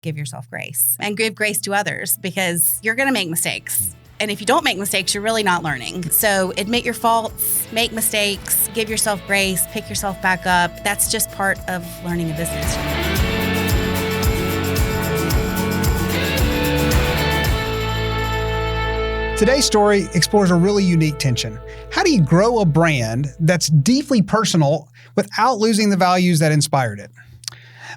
give yourself grace and give grace to others because you're going to make mistakes. And if you don't make mistakes, you're really not learning. So admit your faults, make mistakes, give yourself grace, pick yourself back up. That's just part of learning a business. Today's story explores a really unique tension. How do you grow a brand that's deeply personal without losing the values that inspired it?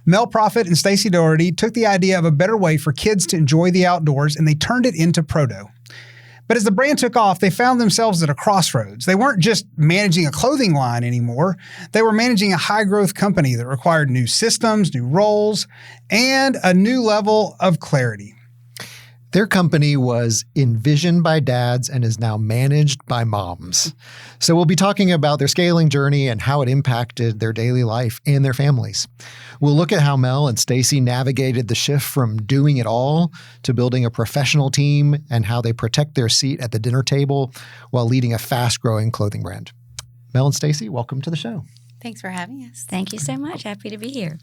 Mell Proffitt and Stacey Doherty took the idea of a better way for kids to enjoy the outdoors and they turned it into PRODOH. But as the brand took off, they found themselves at a crossroads. They weren't just managing a clothing line anymore. They were managing a high-growth company that required new systems, new roles, and a new level of clarity. Their company was envisioned by dads and is now managed by moms. So we'll be talking about their scaling journey and how it impacted their daily life and their families. We'll look at how Mell and Stacey navigated the shift from doing it all to building a professional team and how they protect their seat at the dinner table while leading a fast-growing clothing brand. Mell and Stacey, welcome to the show. Thanks for having us. Thank you so much. Happy to be here.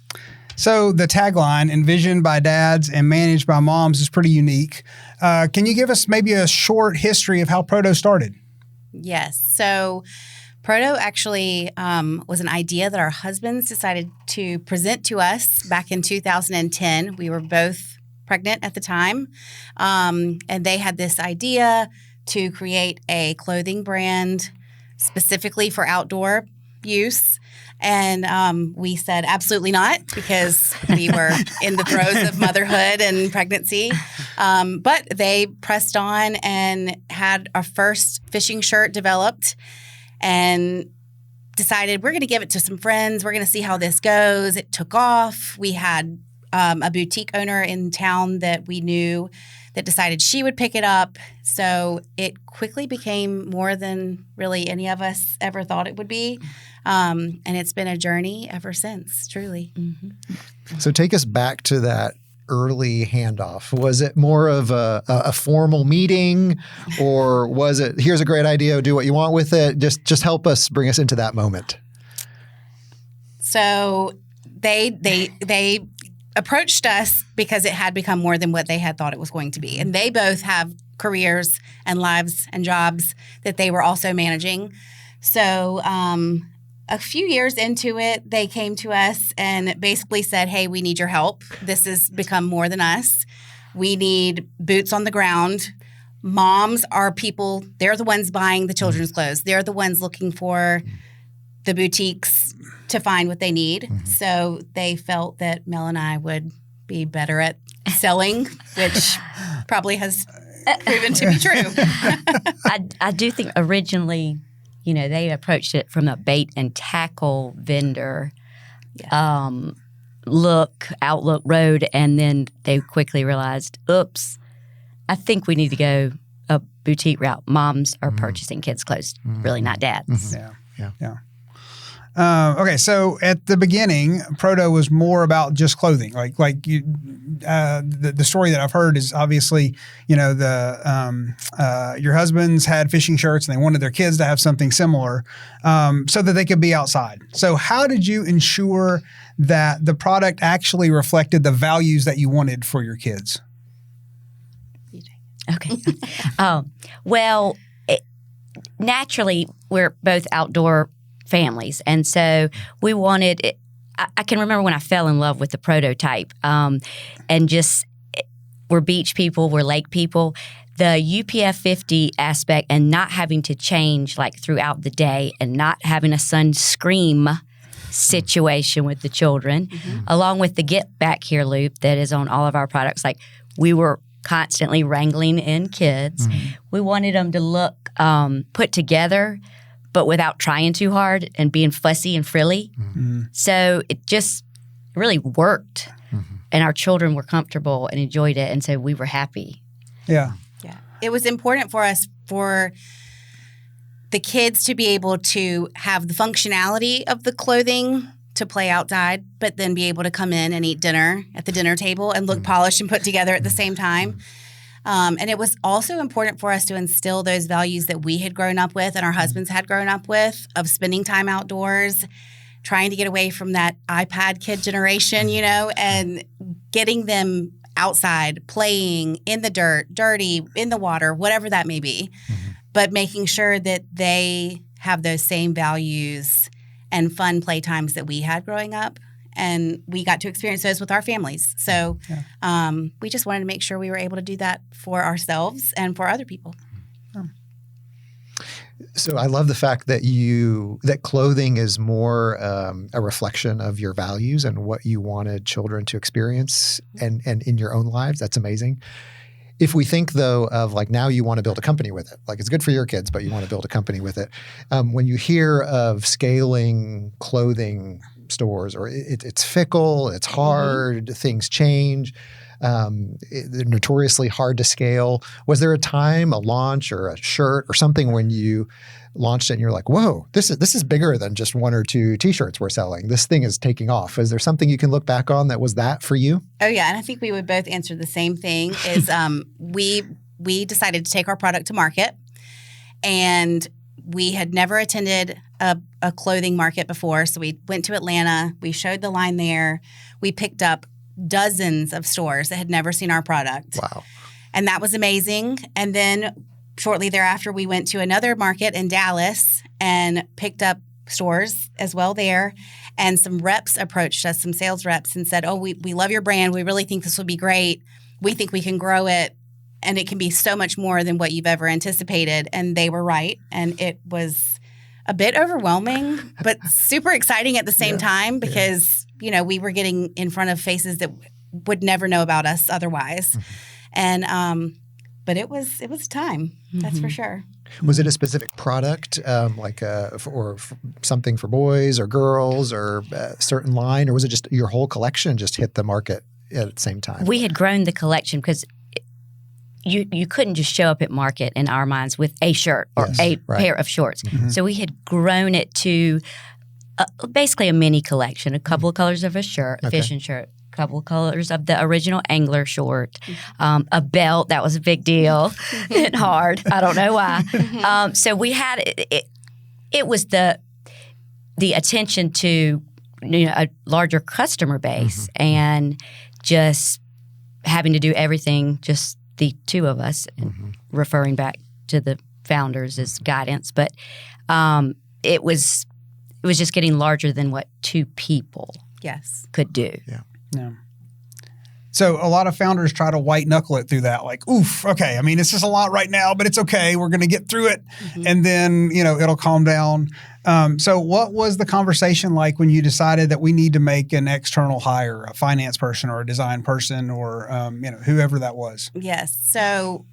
So the tagline, envisioned by dads and managed by moms, is pretty unique. Can you give us maybe a short history of how PRODOH started? Yes. So PRODOH actually was an idea that our husbands decided to present to us back in 2010. We were both pregnant at the time, and they had this idea to create a clothing brand specifically for outdoor use. And we said absolutely not because we were in the throes of motherhood and pregnancy. But they pressed on and had our first fishing shirt developed and decided we're going to give it to some friends. We're going to see how this goes. It took off. We had a boutique owner in town that we knew that decided she would pick it up. So it quickly became more than really any of us ever thought it would be. And it's been a journey ever since, truly. Mm-hmm. So take us back to that early handoff. Was it more of a formal meeting, or was it, here's a great idea, do what you want with it? Just help us, bring us into that moment. So they approached us because it had become more than what they had thought it was going to be. And they both have careers and lives and jobs that they were also managing. So a few years into it, they came to us and basically said, hey, we need your help. This has become more than us. We need boots on the ground. Moms are people, they're the ones buying the children's clothes. They're the ones looking for the boutiques to find what they need. Mm-hmm. So they felt that Mell and I would be better at selling, which probably has proven to be true. I do think originally, they approached it from a bait and tackle vendor outlook road, and then they quickly realized, oops, I think we need to go a boutique route. Moms are purchasing kids' clothes, really not dads. Mm-hmm. Yeah. Okay, so at the beginning, PRODOH was more about just clothing. Like you, the story that I've heard is obviously, your husbands had fishing shirts and they wanted their kids to have something similar, so that they could be outside. So how did you ensure that the product actually reflected the values that you wanted for your kids? Okay. Well, naturally, we're both outdoor families. And so we wanted, I can remember when I fell in love with the prototype, and just, we're beach people, we're lake people. The UPF 50 aspect and not having to change like throughout the day and not having a sunscreen situation with the children, along with the get back here loop that is on all of our products. Like, we were constantly wrangling in kids. We wanted them to look put together, but without trying too hard and being fussy and frilly. So it just really worked. And our children were comfortable and enjoyed it. And so we were happy. Yeah. It was important for us for the kids to be able to have the functionality of the clothing to play outside, but then be able to come in and eat dinner at the dinner table and look polished and put together at the same time. And it was also important for us to instill those values that we had grown up with and our husbands had grown up with, of spending time outdoors trying to get away from that iPad kid generation, and getting them outside, playing in the dirt, dirty, in the water, whatever that may be, but making sure that they have those same values and fun play times that we had growing up. And we got to experience those with our families. So we just wanted to make sure we were able to do that for ourselves and for other people. So I love the fact that that clothing is more a reflection of your values and what you wanted children to experience and in your own lives. That's amazing. If we think, though, of like now you want to build a company with it, like it's good for your kids, but you want to build a company with it. When you hear of scaling clothing stores, or it's fickle, it's hard, things change, they're notoriously hard to scale. Was there a time, a launch or a shirt or something when you launched it and you're like, whoa, this is bigger than just 1 or 2 T-shirts we're selling. This thing is taking off. Is there something you can look back on that was that for you? Oh, yeah. And I think we would both answer the same thing is we decided to take our product to market, and we had never attended a clothing market before. So we went to Atlanta. We showed the line there. We picked up dozens of stores that had never seen our product. Wow. And that was amazing. And then shortly thereafter, we went to another market in Dallas and picked up stores as well there. And some reps approached us, some sales reps, and said, we love your brand. We really think this will be great. We think we can grow it, and it can be so much more than what you've ever anticipated. And they were right. And it was a bit overwhelming, but super exciting at the same time because, we were getting in front of faces that would never know about us otherwise. And, but it was time. That's for sure. Was it a specific product, or something for boys or girls or a certain line, or was it just your whole collection just hit the market at the same time? We had grown the collection because you couldn't just show up at market in our minds with a shirt or pair of shorts. So we had grown it to basically a mini collection, a couple of colors of a shirt, a fishing shirt, a couple of colors of the original angler short, a belt. That was a big deal and hard. I don't know why. So we had it was the attention to a larger customer base and just having to do everything just the two of us, and referring back to the founders as guidance, but it was just getting larger than what 2 people could do. Yeah. So a lot of founders try to white knuckle it through that, like, oof, okay. I mean, it's just a lot right now, but it's okay. We're going to get through it, and then it'll calm down. So what was the conversation like when you decided that we need to make an external hire, a finance person or a design person or whoever that was? Yes. So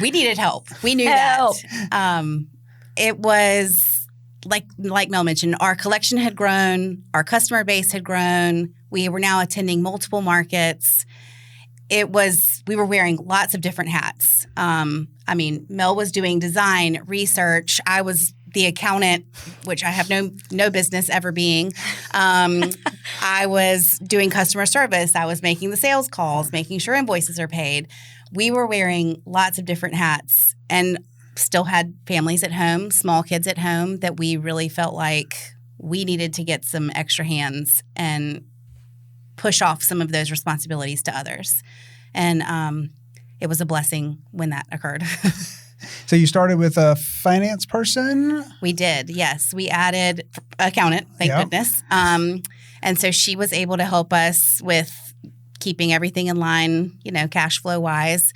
we needed help. We knew that. It was like Mell mentioned, our collection had grown, our customer base had grown. We were now attending multiple markets. We were wearing lots of different hats. Mell was doing design, research. I was the accountant, which I have no business ever being. I was doing customer service. I was making the sales calls, making sure invoices are paid. We were wearing lots of different hats and still had families at home, small kids at home, that we really felt like we needed to get some extra hands and push off some of those responsibilities to others. And it was a blessing when that occurred. So you started with a finance person? We did, yes. We added accountant, thank goodness. And so she was able to help us with keeping everything in line, cash flow wise.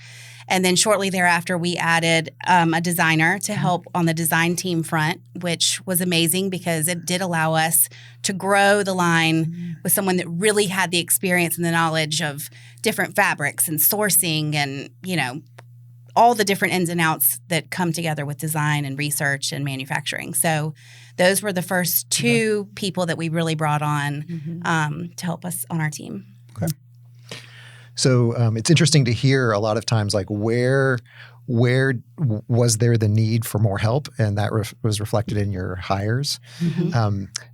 And then shortly thereafter, we added a designer to help on the design team front, which was amazing because it did allow us to grow the line with someone that really had the experience and the knowledge of different fabrics and sourcing and, all the different ins and outs that come together with design and research and manufacturing. So those were the first 2 people that we really brought on to help us on our team. Okay. So it's interesting to hear a lot of times, like where was there the need for more help, and that was reflected in your hires.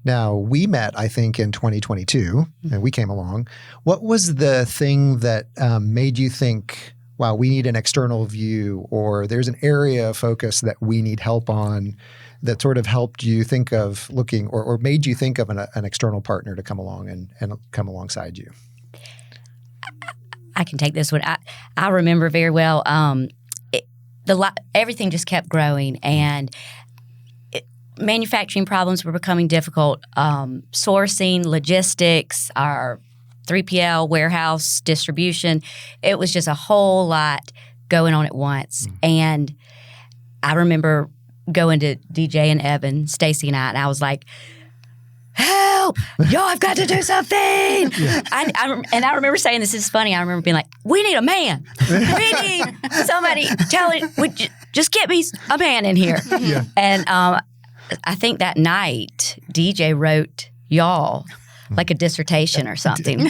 Now we met, I think, in 2022, and we came along. What was the thing that made you think, wow, we need an external view, or there's an area of focus that we need help on that sort of helped you think of looking or made you think of an external partner to come along and come alongside you? I can take this one. I remember very well. Everything just kept growing, and manufacturing problems were becoming difficult. Sourcing, logistics, our 3PL, warehouse, distribution. It was just a whole lot going on at once. And I remember going to DJ and Evan, Stacey and I was like, help! Y'all, I've got to do something. I remember saying, this is funny. I remember being like, we need a man. We need somebody just get me a man in here. Yeah. And I think that night, DJ wrote y'all like a dissertation or something.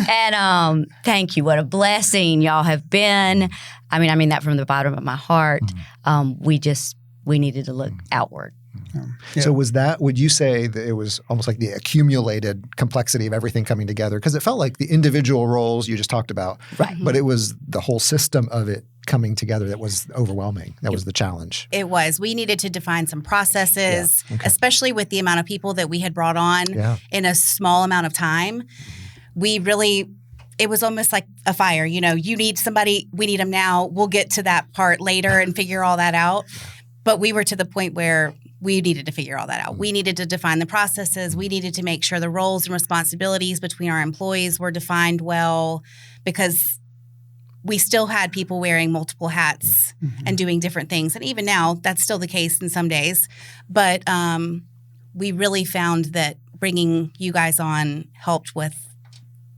and thank you. What a blessing y'all have been. I mean that from the bottom of my heart. We needed to look outward. Yeah. So would you say that it was almost like the accumulated complexity of everything coming together? Because it felt like the individual roles you just talked about, right? But it was the whole system of it coming together that was overwhelming. That was the challenge. It was. We needed to define some processes, especially with the amount of people that we had brought on in a small amount of time. It was almost like a fire. You need somebody, we need them now. We'll get to that part later and figure all that out. But we were to the point where we needed to figure all that out. We needed to define the processes. We needed to make sure the roles and responsibilities between our employees were defined well, because we still had people wearing multiple hats and doing different things. And even now, that's still the case in some days. But we really found that bringing you guys on helped with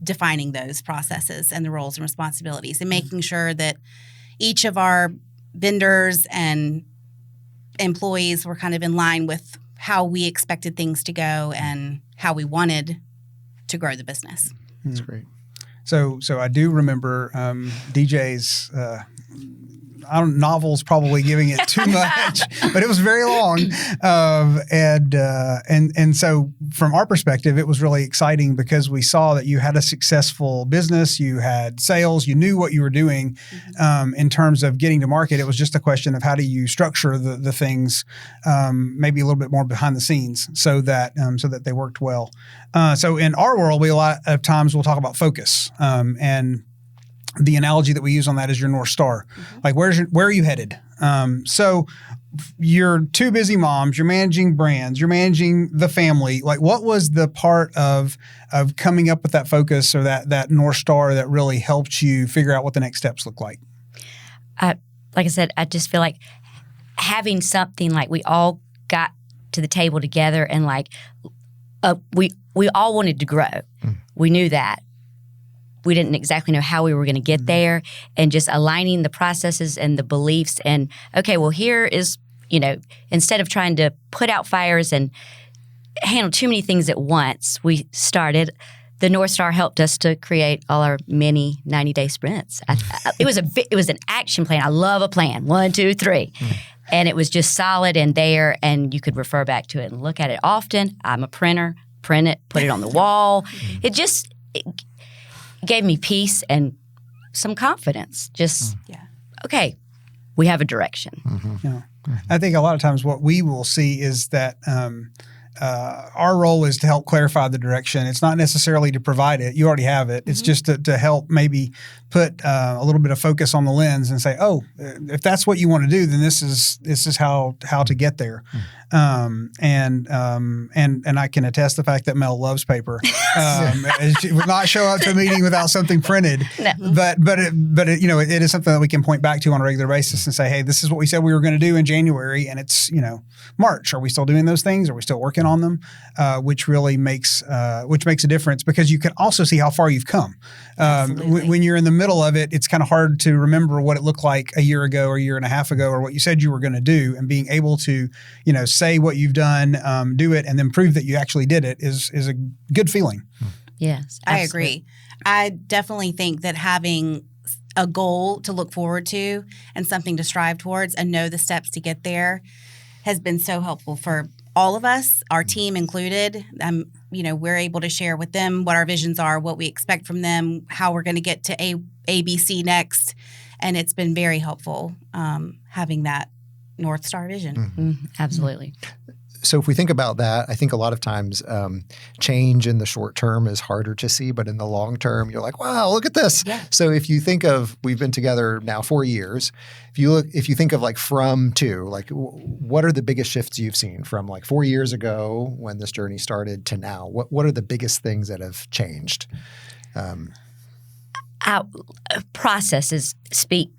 defining those processes and the roles and responsibilities, and making sure that each of our vendors and employees were kind of in line with how we expected things to go and how we wanted to grow the business. That's great. So I do remember DJ's novels probably giving it too much, but it was very long. And so from our perspective, it was really exciting because we saw that you had a successful business, you had sales, you knew what you were doing in terms of getting to market. It was just a question of how do you structure the things, maybe a little bit more behind the scenes so that they worked well. So in our world, a lot of times we'll talk about focus, and the analogy that we use on that is your North Star. Like, where are you headed? So you're two busy moms, you're managing brands, you're managing the family. Like, what was the part of coming up with that focus or that North Star that really helped you figure out what the next steps look like? Like I said, I just feel like having something like we all got to the table together and we all wanted to grow. We knew that. We didn't exactly know how we were going to get there, and just aligning the processes and the beliefs. And okay, well, here is, instead of trying to put out fires and handle too many things at once, we started. The North Star helped us to create all our mini 90-day sprints. It was an action plan. I love a plan. 1, 2, 3. And it was just solid and there, and you could refer back to it and look at it often. I'm a printer. Print it, put it on the wall. It gave me peace and some confidence. Okay, we have a direction. Yeah. I think a lot of times what we will see is that our role is to help clarify the direction. It's not necessarily to provide it. You already have it. It's just to help maybe put a little bit of focus on the lens and say, oh, if that's what you want to do, then this is how to get there. And I can attest the fact that Mell loves paper. She would not show up to a meeting without something printed. No. But it is something that we can point back to on a regular basis and say, hey, this is what we said we were going to do in January, and it's March. Are we still doing those things? Are we still working on them? Which really makes a difference, because you can also see how far you've come. When you're in the middle of it, it's kind of hard to remember what it looked like a year ago or a year and a half ago, or what you said you were going to do, and being able to say what you've done, do it, and then prove that you actually did it is a good feeling. Yes, I agree. I definitely think that having a goal to look forward to and something to strive towards and know the steps to get there has been so helpful for all of us, our team included. We're able to share with them what our visions are, what we expect from them, how we're going to get to ABC next. And it's been very helpful having that North Star vision. Absolutely. So if we think about that, I think a lot of times change in the short term is harder to see, but in the long term, you're like, wow, look at this. Yeah. So if you think of, we've been together now 4 years. If you think of like from to, like what are the biggest shifts you've seen from like 4 years ago when this journey started to now? What are the biggest things that have changed? Our processes speak.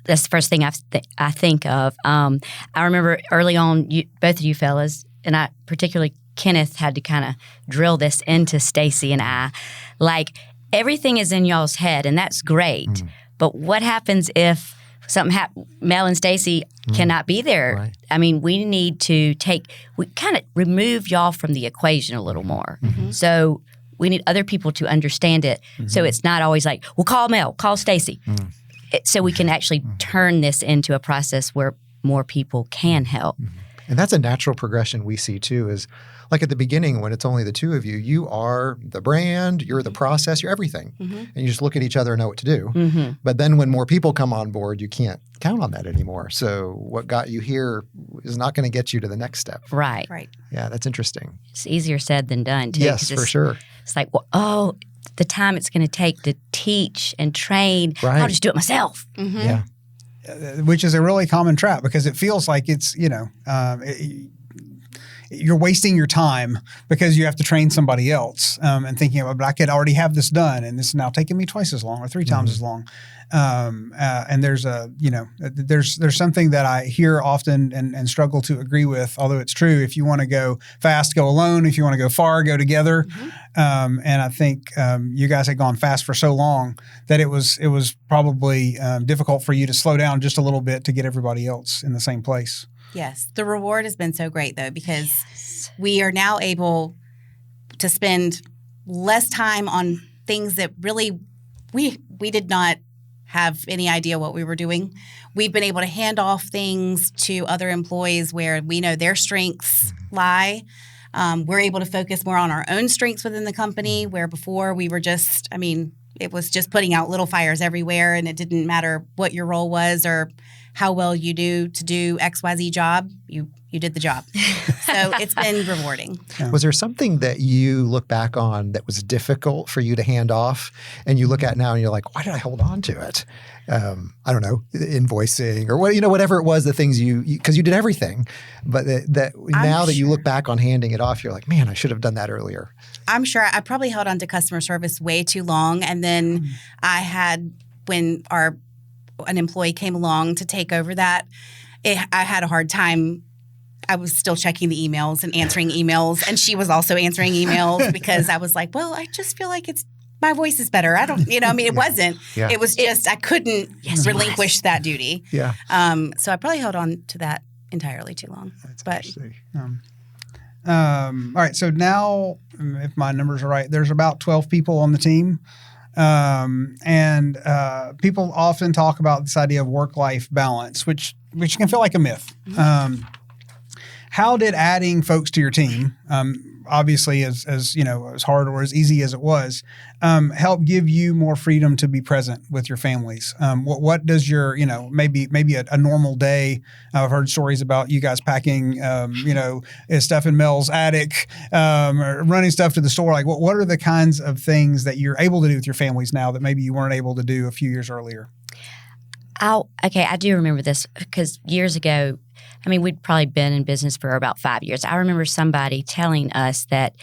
That's the first thing I think of. I remember early on, both of you fellas, and I particularly Kenneth, had to kind of drill this into Stacey and I. Like, everything is in y'all's head, and that's great. But what happens if something happens? Mell and Stacey cannot be there. Right. I mean, we need to we kind of remove y'all from the equation a little more. So we need other people to understand it. So it's not always like, well, call Mell, call Stacey. So we can actually turn this into a process where more people can help. And that's a natural progression we see too, is like at the beginning when it's only the two of you, you are the brand, you're the process, you're everything. And you just look at each other and know what to do. But then when more people come on board, you can't count on that anymore. So what got you here is not going to get you to the next step. Right. Yeah, that's interesting. It's easier said than done too. Yes, for sure. It's like, well, the time it's going to take to teach and train, I'll just do it myself. Yeah. Which is a really common trap because it feels like it's, you're wasting your time because you have to train somebody else and thinking, but I could already have this done and this is now taking me twice as long or 3 times as long. And there's there's something that I hear often and struggle to agree with, although it's true. If you want to go fast, go alone. If you want to go far, go together. And I think you guys had gone fast for so long that it was probably difficult for you to slow down just a little bit to get everybody else in the same place. Yes. The reward has been so great, though, because we are now able to spend less time on things that really we did not have any idea what we were doing. We've been able to hand off things to other employees where we know their strengths lie. We're able to focus more on our own strengths within the company, where before we were just, it was just putting out little fires everywhere, and it didn't matter what your role was or how well you do to do XYZ job. You did the job. So it's been rewarding. Yeah. Was there something that you look back on that was difficult for you to hand off and you look at now and you're like, why did I hold on to it? I don't know, invoicing or whatever it was, the things because you did everything. But now that you look back on handing it off, you're like, man, I should have done that earlier. I'm sure I probably held on to customer service way too long. And then I had, when an employee came along to take over that, I had a hard time. I was still checking the emails and answering emails, and she was also answering emails because I was like, well, I just feel like my voice is better. I don't, it wasn't. Yeah. It was just I couldn't relinquish that duty. Yeah. So I probably held on to that entirely too long. That's interesting. All right. So now, if my numbers are right, there's about 12 people on the team. And people often talk about this idea of work-life balance, which can feel like a myth. How did adding folks to your team, obviously as hard or as easy as it was, help give you more freedom to be present with your families? What does your, maybe a normal day? I've heard stories about you guys packing, stuff in Mell's attic, or running stuff to the store. Like, what are the kinds of things that you're able to do with your families now that maybe you weren't able to do a few years earlier? I do remember this because years ago, we'd probably been in business for about 5 years. I remember somebody telling us that,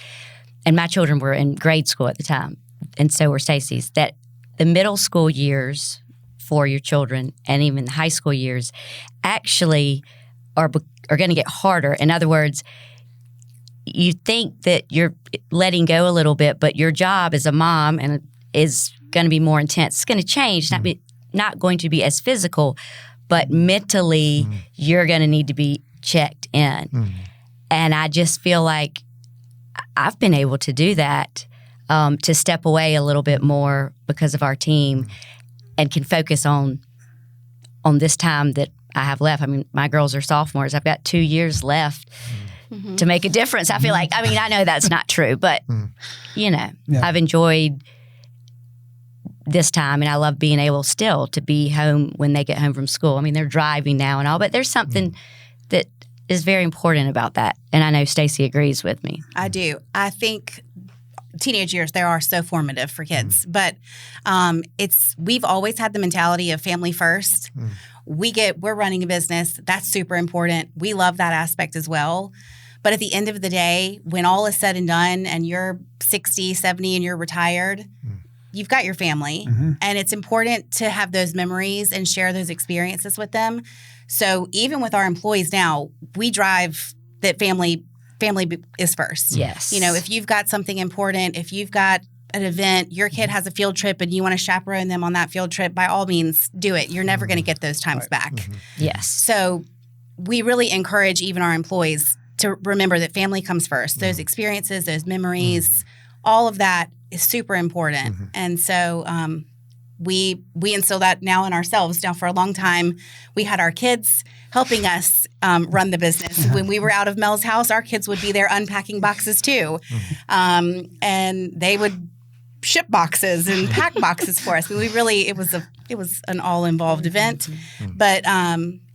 and my children were in grade school at the time, and so were Stacey's, that the middle school years for your children and even the high school years actually are going to get harder. In other words, you think that you're letting go a little bit, but your job as a mom is going to be more intense. It's going to change, not going to be as physical, but mentally, you're going to need to be checked in. And I just feel like I've been able to do that, to step away a little bit more because of our team and can focus on this time that I have left. My girls are sophomores. I've got 2 years left to make a difference. I feel like, I know that's not true, but, I've enjoyed this time, and I love being able still to be home when they get home from school. I mean, they're driving now and all, but there's something that is very important about that. And I know Stacey agrees with me. I do. I think teenage years, they are so formative for kids, but we've always had the mentality of family first. We're running a business. That's super important. We love that aspect as well. But at the end of the day, when all is said and done and you're 60, 70 and you're retired, you've got your family. And it's important to have those memories and share those experiences with them. So even with our employees now, we drive that family is first. Yes. If you've got something important, if you've got an event, your kid has a field trip and you want to chaperone them on that field trip, by all means, do it. You're never going to get those times back. Yes. So we really encourage even our employees to remember that family comes first. Those experiences, those memories, all of that is super important. And so we instill that now in ourselves. Now, for a long time, we had our kids helping us run the business. When we were out of Mell's house, our kids would be there unpacking boxes too. And they would ship boxes and pack boxes for us. I mean, it was an all involved event, but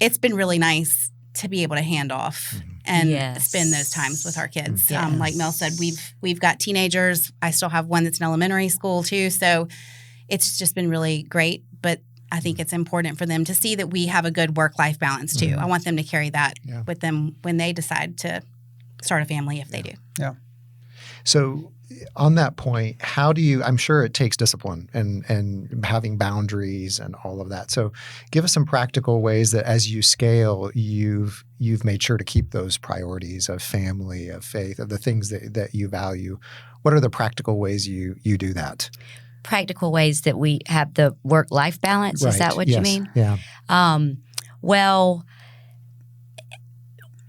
it's been really nice to be able to hand off and spend those times with our kids. Like Mell said, we've got teenagers. I still have one that's in elementary school too. So it's just been really great. But I think it's important for them to see that we have a good work-life balance too. I want them to carry that with them when they decide to start a family, if they do. Yeah. So on that point, how do you, I'm sure it takes discipline and having boundaries and all of that. So give us some practical ways that as you scale, you've made sure to keep those priorities of family, of faith, of the things that you value. What are the practical ways you do that? Practical ways that we have the work-life balance. Right. Is that what you mean? Yeah. Well,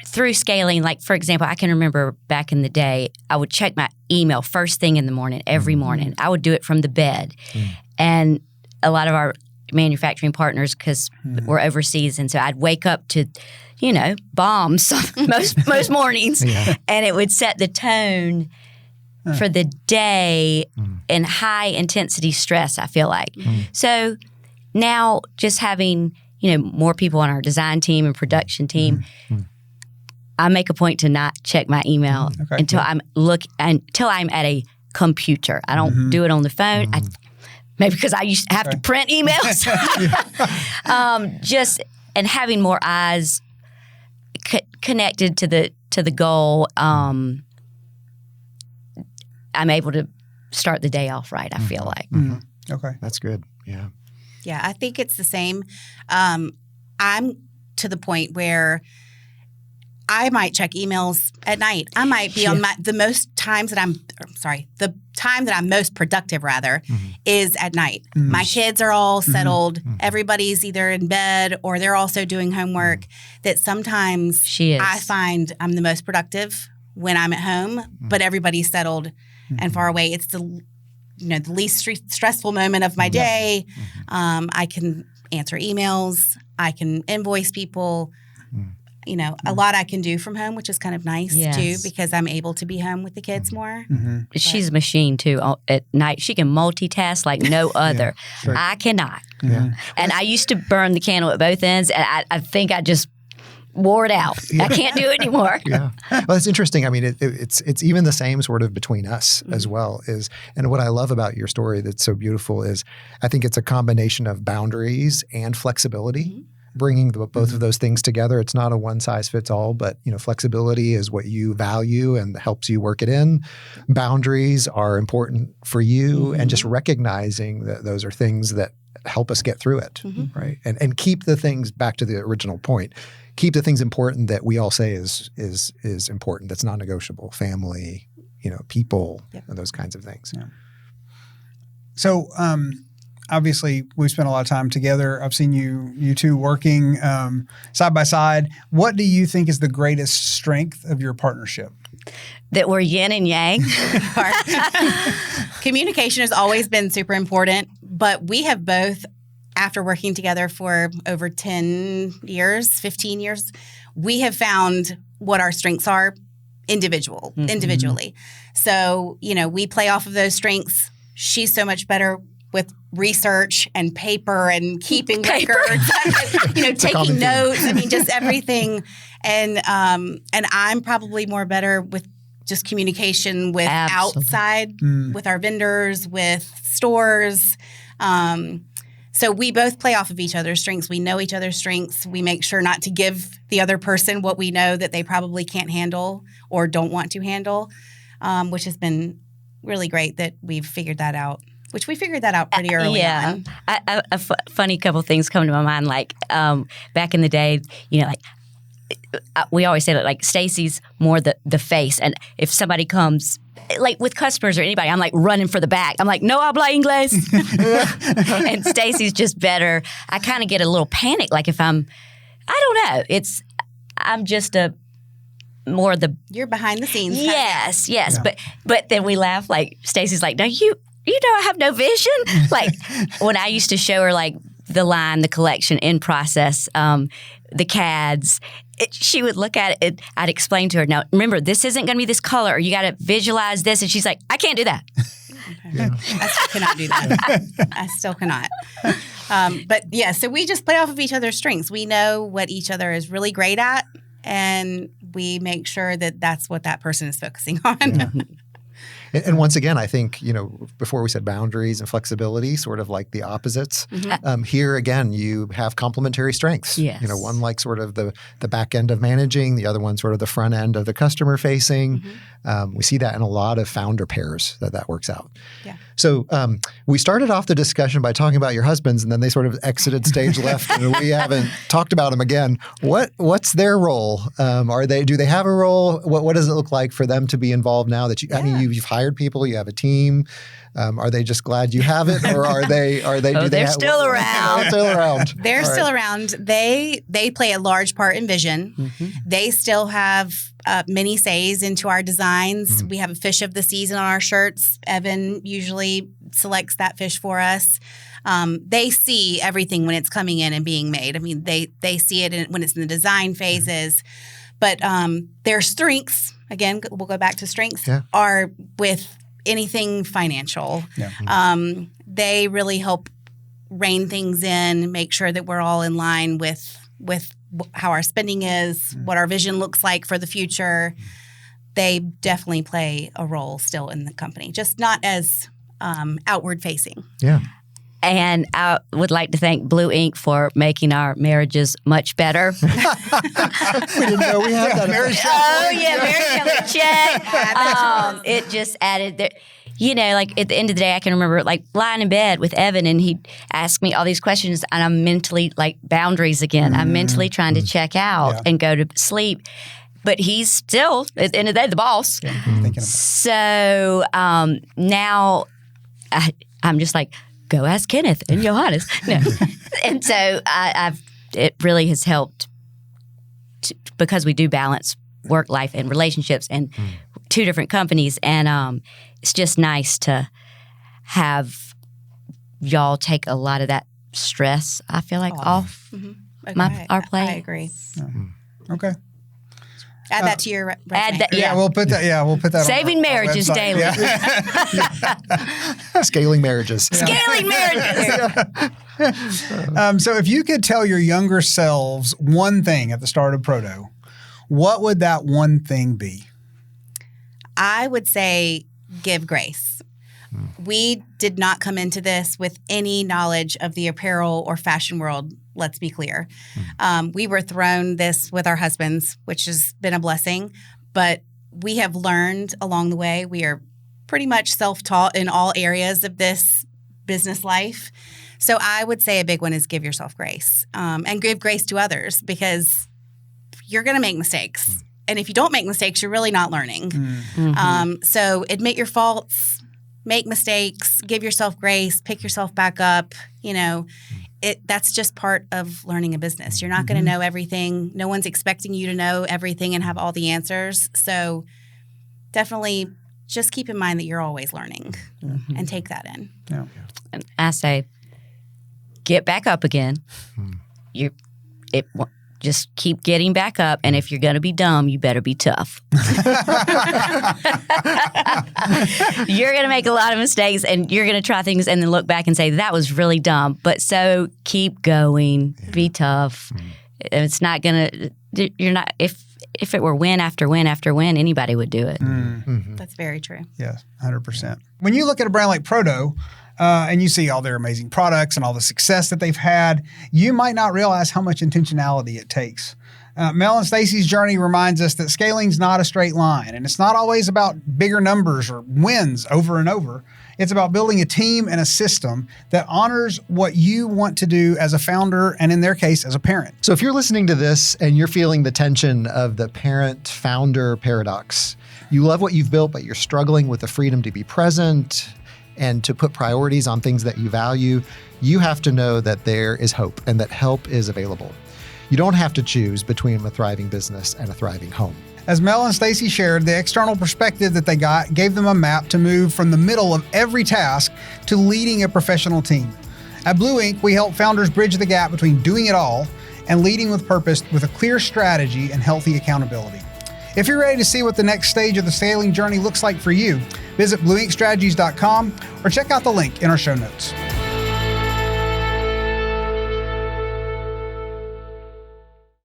through scaling, like, for example, I can remember back in the day, I would check my email first thing in the morning, every morning. I would do it from the bed. And a lot of our manufacturing partners, because we're overseas, and so I'd wake up to, bombs most mornings, and it would set the tone for the day in high intensity stress, I feel like. So now just having, more people on our design team and production team, I make a point to not check my email until I'm at a computer. I don't do it on the phone. Maybe because I used to have to print emails. And having more eyes connected to the goal. I'm able to start the day off right, I feel like. Okay. That's good. Yeah. Yeah, I think it's the same. I'm to the point where I might check emails at night. I might be on the time that I'm most productive is at night. My kids are all settled. Everybody's either in bed or they're also doing homework. That sometimes I find I'm the most productive when I'm at home, but everybody's settled and far away. It's the least stressful moment of my day. I can answer emails. I can invoice people. A lot I can do from home, which is kind of nice too, because I'm able to be home with the kids more. She's a machine too. At night, she can multitask like no other. I cannot. And I used to burn the candle at both ends, and I think I just wore it out. I can't do it anymore. Well, it's interesting. I mean, it's even the same sort of between us as well. And what I love about your story that's so beautiful is I think it's a combination of boundaries and flexibility. Bringing both of those things together. It's not a one size fits all, but flexibility is what you value and helps you work it in. Boundaries are important for you, and just recognizing that those are things that help us get through it, right? And keep the things, back to the original point, keep the things important that we all say is important. That's non-negotiable. Family, people, and those kinds of things. Yeah. So, obviously, we've spent a lot of time together. I've seen you two working side by side. What do you think is the greatest strength of your partnership? That we're yin and yang. Communication has always been super important, but we have both, after working together for over 10 years, 15 years, we have found what our strengths are individually. So, we play off of those strengths. She's so much better with research and paper and keeping records, taking notes. I mean, just everything. And I'm probably more better with just communication with outside, with our vendors, with stores. So we both play off of each other's strengths. We know each other's strengths. We make sure not to give the other person what we know that they probably can't handle or don't want to handle, which has been really great that we've figured that out. Which we figured that out pretty early on. A funny couple things come to my mind. Like back in the day, we always say that like Stacey's more the face, and if somebody comes like with customers or anybody, I'm like running for the back. I'm like, no habla inglés, and Stacey's just better. I kind of get a little panic, like if I don't know, I'm just you're behind the scenes. Yes. Yeah. But then we laugh. Like Stacey's like, no, you know I have no vision. Like when I used to show her like the line, the collection in process, the CADs, she would look at it. I'd explain to her, now remember, this isn't going to be this color, or you got to visualize this. And she's like, I can't do that. Okay. I still cannot do that. I still cannot. But yeah, so we just play off of each other's strengths. We know what each other is really great at, and we make sure that that's what that person is focusing on. Yeah. And once again, I think, before we said boundaries and flexibility, sort of like the opposites. Mm-hmm. Here again, you have complementary strengths. Yes. One like sort of the back end of managing, the other one sort of the front end of the customer facing. Mm-hmm. We see that in a lot of founder pairs that works out. Yeah. So we started off the discussion by talking about your husbands, and then they sort of exited stage left, and we haven't talked about them again. What's their role? Do they have a role? What does it look like for them to be involved now that you've hired people, you have a team? Are they just glad you have it, or are they? They're still around. They're still around. They're still around. They play a large part in vision. Mm-hmm. They still have many says into our designs. Mm-hmm. We have a fish of the season on our shirts. Evan usually selects that fish for us. They see everything when it's coming in and being made. I mean, they see it when it's in the design phases. But their strengths, again, we'll go back to strengths, are with anything financial. Yeah. They really help rein things in, make sure that we're all in line with how our spending is, what our vision looks like for the future. They definitely play a role still in the company, just not as outward facing. Yeah. And I would like to thank BlueInc for making our marriages much better. We didn't know we had that. Marriage check. It just added there. Like at the end of the day, I can remember like lying in bed with Evan, and he'd ask me all these questions, and I'm mentally like boundaries again. I'm mentally trying to check out and go to sleep. But he's still, at the end of the day, the boss. Yeah. So now I'm just like, go ask Kenneth and Johannes. No. And so it really has helped because we do balance work life and relationships and two different companies. And it's just nice to have y'all take a lot of that stress, I feel like, off our plate. I agree. Okay. Add that to your resume. Add that, yeah, we'll put that. Yeah, we'll put that. Saving on marriages daily. Yeah. Scaling marriages. Scaling marriages. So, if you could tell your younger selves one thing at the start of PRODOH, what would that one thing be? I would say give grace. We did not come into this with any knowledge of the apparel or fashion world. Let's be clear. We were thrown this with our husbands, which has been a blessing, but we have learned along the way. We are pretty much self-taught in all areas of this business life. So I would say a big one is give yourself grace and give grace to others, because you're going to make mistakes. And if you don't make mistakes, you're really not learning. So admit your faults, make mistakes, give yourself grace, pick yourself back up. That's just part of learning a business. You're not going to know everything. No one's expecting you to know everything and have all the answers. So definitely just keep in mind that you're always learning and take that in. Yeah. And I say, get back up again. Just keep getting back up. And if you're going to be dumb, you better be tough. You're going to make a lot of mistakes and you're going to try things and then look back and say, that was really dumb. But so keep going, be tough. It's not going to, you're not, if it were win after win after win, anybody would do it. That's very true. Yes, 100%. When you look at a brand like PRODOH, and you see all their amazing products and all the success that they've had, you might not realize how much intentionality it takes. Mell and Stacey's journey reminds us that scaling is not a straight line, and it's not always about bigger numbers or wins over and over. It's about building a team and a system that honors what you want to do as a founder and, in their case, as a parent. So if you're listening to this and you're feeling the tension of the parent-founder paradox, you love what you've built, but you're struggling with the freedom to be present and to put priorities on things that you value, you have to know that there is hope and that help is available. You don't have to choose between a thriving business and a thriving home. As Mell and Stacey shared, the external perspective that they got gave them a map to move from the middle of every task to leading a professional team. At BlueInc, we help founders bridge the gap between doing it all and leading with purpose with a clear strategy and healthy accountability. If you're ready to see what the next stage of the scaling journey looks like for you, visit BlueIncStrategies.com or check out the link in our show notes.